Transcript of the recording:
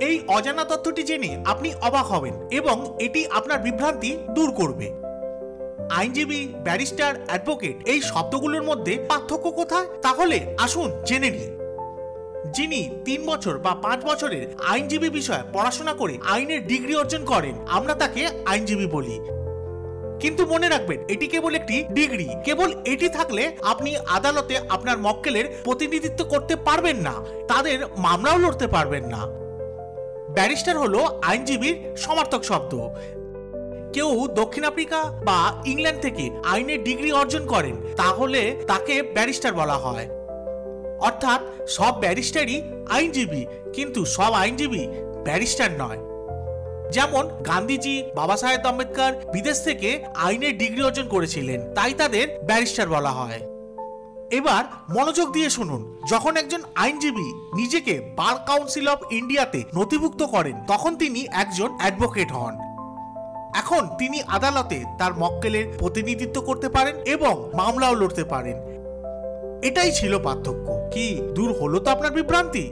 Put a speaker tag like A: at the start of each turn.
A: এই অজানা তথ্যটি জেনে আপনি অবাক হবেন এবং এটি আপনার বিভ্রান্তি দূর করবে। আইনজীবী, ব্যারিস্টার, অ্যাডভোকেট এই শব্দগুলোর মধ্যে পার্থক্য কোথায়? তাহলে আসুন জেনে নিই। যিনি 3 বছর বা 5 বছরের আইনজীবী বিষয়ে পড়াশোনা করে আইনের ডিগ্রি অর্জন করেন, আমরা তাকে আইনজীবী বলি। কিন্তু মনে রাখবেন, এটি কেবল একটি ডিগ্রি। কেবল এটি থাকলে আপনি আদালতে আপনার মক্কেলের প্রতিনিধিত্ব করতে পারবেন না, তাদের মামলাও লড়তে পারবেন না। ব্যারিস্টার হলো আইনজীবীর সমার্থক শব্দ। কেউ দক্ষিণ আফ্রিকা বা ইংল্যান্ড থেকে আইনের ডিগ্রি অর্জন করেন, তাহলে তাকে ব্যারিস্টার বলা হয়। অর্থাৎ সব ব্যারিস্টারই আইনজীবী, কিন্তু সব আইনজীবী ব্যারিস্টার নয়। যেমন গান্ধীজি, বাবা সাহেব আম্বেদকর বিদেশ থেকে আইনের ডিগ্রি অর্জন করেছিলেন, তাই তাদের ব্যারিস্টার বলা হয়। এবার মনোযোগ দিয়ে শুনুন। যখন একজন আইনজীবী নিজেকে বার কাউন্সিল অফ ইন্ডিয়াতে নথিভুক্ত করেন, তখন তিনি একজন অ্যাডভোকেট হন। এখন তিনি আদালতে তার মক্কেলের প্রতিনিধিত্ব করতে পারেন এবং মামলাও লড়তে পারেন। এটাই ছিল পার্থক্য। কি দূর হলো তো আপনার বিভ্রান্তি?